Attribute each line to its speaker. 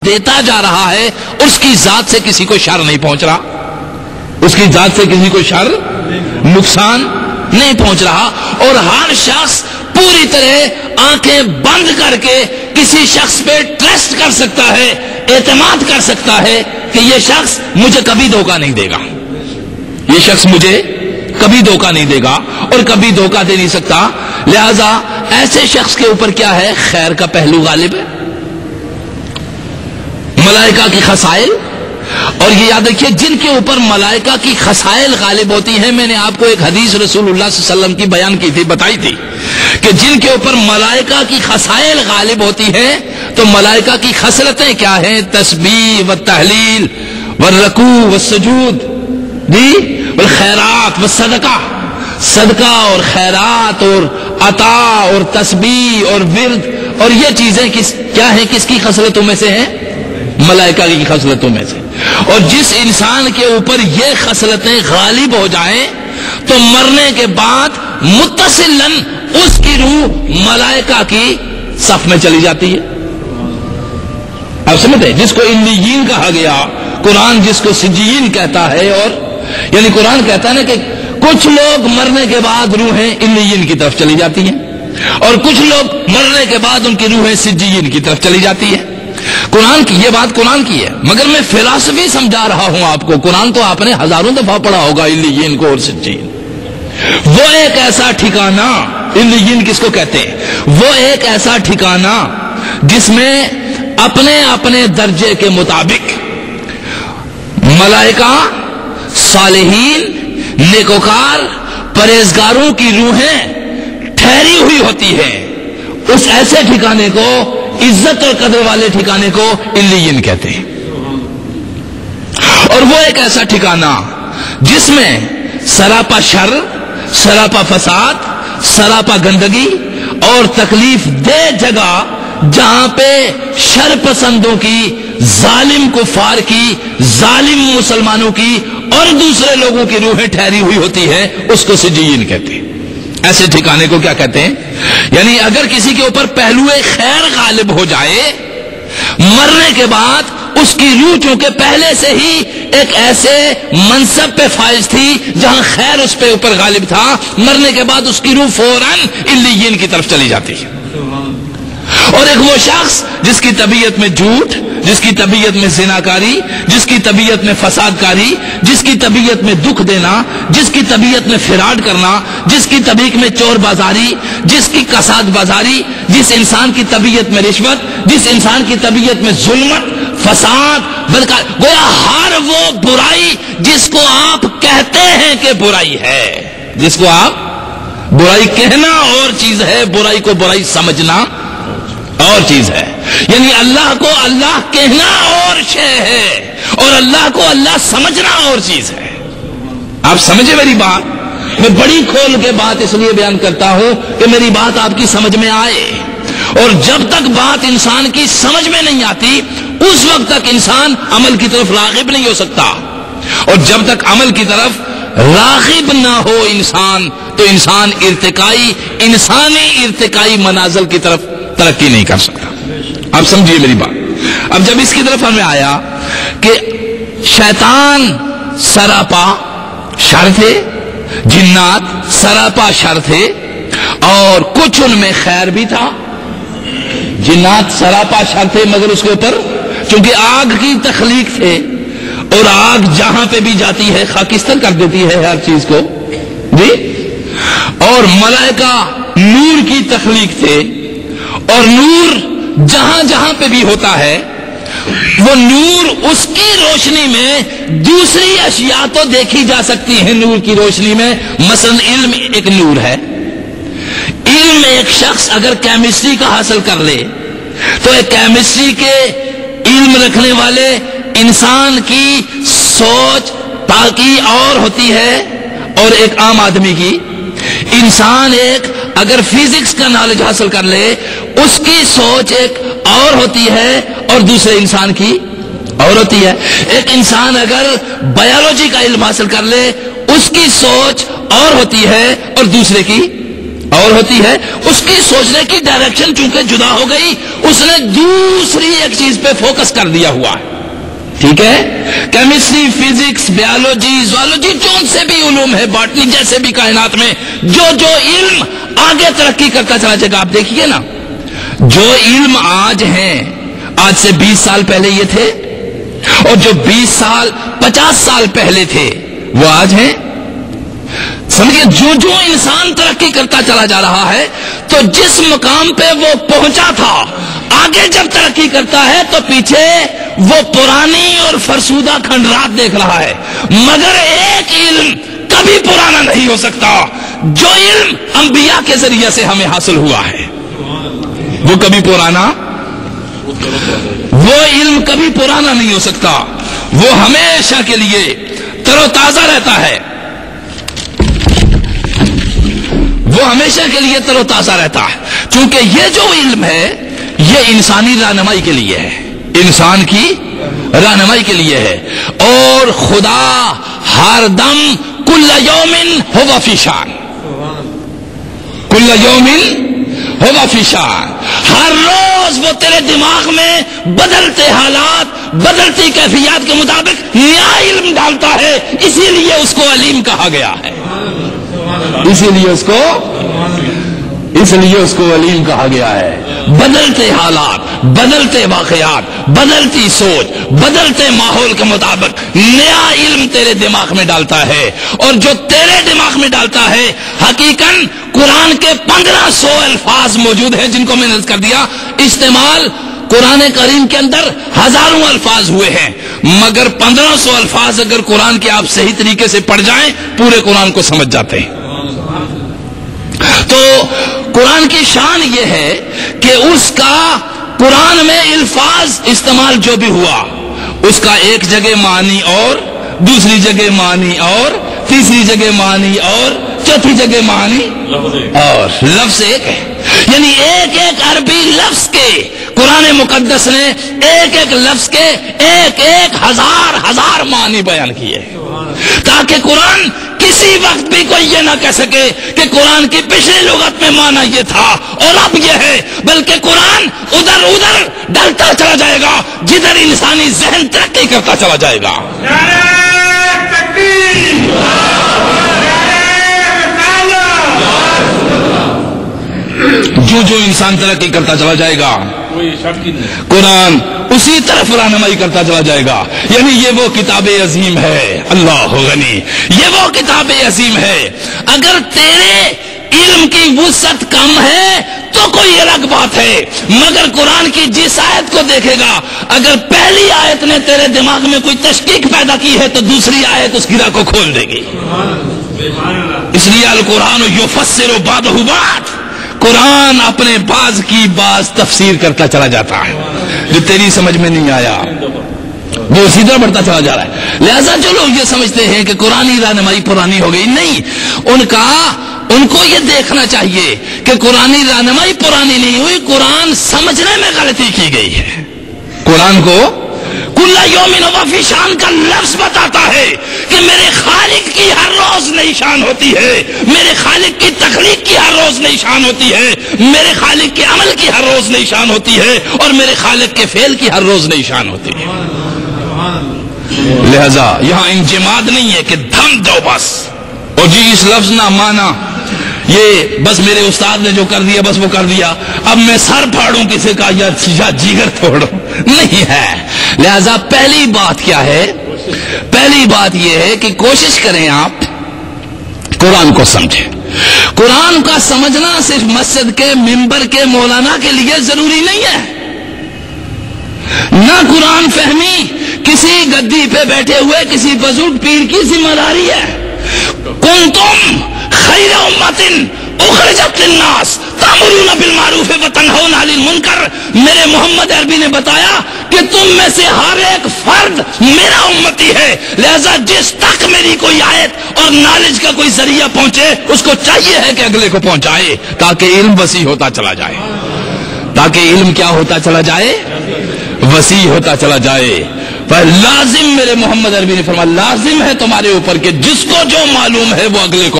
Speaker 1: دیتا جا رہا ہے اس کی ذات سے کسی کو شر نہیں پہنچ رہا، اس کی ذات سے کسی کو شر نقصان نہیں پہنچ رہا. اور ہر شخص پوری طرح آنکھیں بند کر کے کسی شخص پہ ٹرسٹ کر سکتا ہے، اعتماد کر سکتا ہے کہ یہ شخص مجھے کبھی دھوکہ نہیں دے گا، یہ شخص مجھے کبھی دھوکہ نہیں دے گا اور کبھی دھوکہ دے نہیں سکتا. لہذا ایسے شخص کے اوپر کیا ہے؟ خیر کا پہلو غالب ہے، ملائکہ کی خصائل. اور یہ یاد رکھیے جن کے اوپر ملائکہ کی خصائل غالب ہوتی ہیں، میں نے آپ کو ایک حدیث رسول اللہ صلی اللہ علیہ وسلم کی بیان کی تھی، بتائی تھی کہ جن کے اوپر ملائکہ کی خصائل غالب ہوتی ہیں تو ملائکہ کی خصلتیں کیا ہیں؟ تسبیح و تحلیل والرکوع والسجود، جی، والخیرات والصدقہ، صدقہ اور خیرات اور عطا اور تسبیح اور ورد. اور یہ چیزیں کیا ہیں؟ کس کی خصلتوں میں سے ہیں؟ ملائکہ کی خصلتوں میں سے. اور جس انسان کے اوپر یہ خصلتیں غالب ہو جائیں تو مرنے کے بعد متصلاً اس کی روح ملائکہ کی صف میں چلی جاتی ہے. آپ سمجھتے ہیں؟ جس کو علیین کہا گیا، قرآن جس کو سجین کہتا ہے، اور یعنی قرآن کہتا ہے نا کہ کچھ لوگ مرنے کے بعد روحیں علیین کی طرف چلی جاتی ہیں اور کچھ لوگ مرنے کے بعد ان کی روحیں سجین کی طرف چلی جاتی ہے. قرآن کی یہ بات قرآن کی ہے، مگر میں فلسفی سمجھا رہا ہوں آپ کو. قرآن تو آپ نے ہزاروں دفعہ پڑھا ہوگا علیین کو اور سجین. وہ ایک ایسا ٹھکانہ، علیین کس کو کہتے ہیں؟ وہ ایک ایسا ٹھکانہ جس میں اپنے اپنے درجے کے مطابق ملائکہ، صالحین، نیکوکار، پرہیزگاروں کی روحیں ٹھہری ہوئی ہوتی ہیں. اس ایسے ٹھکانے کو، عزت اور قدر والے ٹھکانے کو علیین کہتے ہیں. اور وہ ایک ایسا ٹھکانہ جس میں سراپا شر، سراپا فساد، سراپا گندگی اور تکلیف دہ جگہ، جہاں پہ شر پسندوں کی، ظالم کفار کی، ظالم مسلمانوں کی اور دوسرے لوگوں کی روحیں ٹھہری ہوئی ہوتی ہے، اس کو سجین کہتے ہیں. ایسے ٹھکانے کو کیا کہتے ہیں؟ یعنی اگر کسی کے اوپر پہلو خیر غالب ہو جائے، مرنے کے بعد اس کی روح چونکہ پہلے سے ہی ایک ایسے منصب پہ فائز تھی جہاں خیر اس پہ اوپر غالب تھا، مرنے کے بعد اس کی روح فوراً علیین کی طرف چلی جاتی ہے. اور ایک وہ شخص جس کی طبیعت میں جھوٹ، جس کی طبیعت میں زناکاری، جس کی طبیعت میں فساد کاری، جس کی طبیعت میں دکھ دینا، جس کی طبیعت میں فراڈ کرنا، جس کی طبیعت میں چور بازاری، جس کی کساد بازاری، جس انسان کی طبیعت میں رشوت، جس انسان کی طبیعت میں ظلمت، فساد، بدکار، گویا ہر وہ برائی جس کو آپ کہتے ہیں کہ برائی ہے، جس کو آپ برائی کہنا اور چیز ہے، برائی کو برائی سمجھنا اور چیز ہے. یعنی اللہ کو اللہ کہنا اور شے ہے اور اللہ کو اللہ سمجھنا اور چیز ہے. آپ سمجھے میری بات؟ میں بڑی کھول کے بات اس لیے بیان کرتا ہوں کہ میری بات آپ کی سمجھ میں آئے. اور جب تک بات انسان کی سمجھ میں نہیں آتی اس وقت تک انسان عمل کی طرف راغب نہیں ہو سکتا. اور جب تک عمل کی طرف راغب نہ ہو انسان تو انسان انسانی ارتقائی منازل کی طرف ترقی نہیں کر سکتا. آپ سمجھیے میری بات. اب جب اس کی طرف ہمیں آیا کہ شیطان سراپا شر تھے، جنات سراپا شر تھے اور کچھ ان میں خیر بھی تھا. جنات سراپا شر تھے مگر اس کے اوپر چونکہ آگ کی تخلیق تھے اور آگ جہاں پہ بھی جاتی ہے خاکستر کر دیتی ہے ہر چیز کو، جی. اور ملائکہ نور کی تخلیق تھے اور نور جہاں جہاں پہ بھی ہوتا ہے وہ نور اس کی روشنی میں دوسری اشیاء تو دیکھی جا سکتی ہیں. نور کی روشنی میں مثلا علم ایک نور ہے. علم ایک شخص اگر کیمسٹری کا حاصل کر لے تو ایک کیمسٹری کے علم رکھنے والے انسان کی سوچ تاکہ اور ہوتی ہے اور ایک عام آدمی کی. انسان ایک اگر فزکس کا نالج حاصل کر لے اس کی سوچ ایک اور ہوتی ہے اور دوسرے انسان کی اور ہوتی ہے. ایک انسان اگر بایولوجی کا علم حاصل کر لے اس کی سوچ اور ہوتی ہے اور دوسرے کی اور ہوتی ہے اس کی سوچنے کی ڈائریکشن چونکہ جدا ہو گئی، اس نے دوسری ایک چیز پہ فوکس کر دیا ہوا ہے. ٹھیک ہے، کیمسٹری، فزکس، بیالوجی، زوالوجی، جون سے بھی علوم ہے، باٹنی جیسے بھی کائنات میں جو علم آگے ترقی کرتا چلا جائے گا. آپ دیکھیے نا، جو علم آج ہیں، آج سے 20 سال پہلے یہ تھے، اور جو 20 سال 50 سال پہلے تھے وہ آج ہیں. سمجھے، جو انسان ترقی کرتا چلا جا رہا ہے تو جس مقام پہ وہ پہنچا تھا، آگے جب ترقی کرتا ہے تو پیچھے وہ پرانی اور فرسودہ کھنڈرات دیکھ رہا ہے. مگر ایک علم کبھی پرانا نہیں ہو سکتا، جو علم انبیاء کے ذریعے سے ہمیں حاصل ہوا ہے وہ کبھی پرانا، وہ علم کبھی پرانا نہیں ہو سکتا، وہ ہمیشہ کے لیے تر و تازہ رہتا ہے، وہ ہمیشہ کے لیے تر و تازہ رہتا ہے. چونکہ یہ جو علم ہے یہ انسانی رہنمائی کے لیے ہے، انسان کی رہنمائی کے لیے ہے. اور خدا ہر دم کل یومن ہوا فی شان، کل یومن ہوا فی شان، ہر روز وہ تیرے دماغ میں بدلتے حالات، بدلتی کیفیات کے مطابق نیا علم ڈالتا ہے. اسی لیے اس کو علیم کہا گیا ہے، اسی لیے اس کو علیم کہا گیا ہے. بدلتے حالات، بدلتے واقعات، بدلتی سوچ، بدلتے ماحول کے مطابق نیا علم تیرے دماغ میں ڈالتا ہے. اور جو تیرے دماغ میں ڈالتا ہے، حقیقاً قرآن کے 1500 الفاظ موجود ہیں جن کو میں نے کر دیا. استعمال قرآن کریم کے اندر ہزاروں الفاظ ہوئے ہیں، مگر 1500 الفاظ اگر قرآن کے آپ صحیح طریقے سے پڑھ جائیں پورے قرآن کو سمجھ جاتے ہیں. تو قرآن کی شان یہ ہے کہ اس کا قرآن میں الفاظ استعمال جو بھی ہوا اس کا ایک جگہ معنی اور دوسری جگہ معنی اور تیسری جگہ معنی اور چوتھی جگہ معنی اور لفظ ایک ہے. یعنی ایک ایک عربی لفظ کے قرآن مقدس نے ایک ایک لفظ کے ایک ایک ہزار معنی بیان کیے، تاکہ قرآن کسی وقت بھی کوئی یہ نہ کہہ سکے کہ قرآن کی پچھلی لغت میں معنی یہ تھا اور اب یہ ہے، بلکہ قرآن ادھر ڈلتا چلا جائے گا جدھر انسانی ذہن ترقی کرتا چلا جائے گا. جو انسان ترقی کرتا چلا جائے گا قرآن اسی طرف رہنمائی کرتا چلا جائے گا. یعنی یہ وہ کتاب عظیم ہے، اللہ غنی، یہ وہ کتاب عظیم ہے. اگر تیرے علم کی وسعت کم ہے تو کوئی الگ بات ہے، مگر قرآن کی جس آیت کو دیکھے گا، اگر پہلی آیت نے تیرے دماغ میں کوئی تشکیک پیدا کی ہے تو دوسری آیت اس گرہ کو کھول دے گی. اس لیے القرآن یفسر بعضہ بعض، قرآن اپنے بعض کی بعض تفسیر کرتا چلا جاتا ہے. جو تیری سمجھ میں نہیں آیا وہ اسی طرح بڑھتا چلا جا رہا ہے. لہذا جو لوگ یہ سمجھتے ہیں کہ قرآنی رہنمائی پرانی ہو گئی، نہیں، ان کو یہ دیکھنا چاہیے کہ قرآنی رہنمائی پرانی نہیں ہوئی، قرآن سمجھنے میں غلطی کی گئی ہے. قرآن کو کل یومن ہوا فی شان کا لفظ بتاتا ہے کہ میرے خالق کی ہر روز نئی شان ہوتی ہے، میرے خالق کی تخلیق کی ہر روز نئی شان ہوتی ہے، میرے خالق کے عمل کی ہر روز نئی شان ہوتی ہے، اور میرے خالق کے فعل کی ہر روز نئی شان ہوتی ہے. لہذا یہاں انجماد نہیں ہے کہ دھم دو بس، اور جی اس لفظ نہ مانا، یہ بس میرے استاد نے جو کر دیا بس وہ کر دیا، اب میں سر پھاڑوں کسی کا یا جگر توڑوں، نہیں ہے. لہذا پہلی بات کیا ہے؟ پہلی بات یہ ہے کہ کوشش کریں آپ قرآن کو سمجھیں. قرآن کا سمجھنا صرف مسجد کے ممبر کے مولانا کے لیے ضروری نہیں ہے. نہ قرآن فہمی کسی گدی پہ بیٹھے ہوئے کسی بزرگ پیر کی ذمہ داری ہے. کنتم خیر امت اخرجت للناس تأمرون بالمعروف وتنہون عن المنکر. میرے محمد عربی نے بتایا کہ تم میں سے ہر ایک فرد میرا امتی ہے، لہذا جس تک میری کوئی آیت اور نالج کا کوئی ذریعہ پہنچے اس کو چاہیے ہے کہ اگلے کو پہنچائے، تاکہ علم وسیع ہوتا چلا جائے، تاکہ علم کیا ہوتا چلا جائے؟ وسیع ہوتا چلا جائے. پر لازم، میرے محمد عربی نے فرمایا، لازم ہے تمہارے اوپر کہ جس کو جو معلوم ہے وہ اگلے کو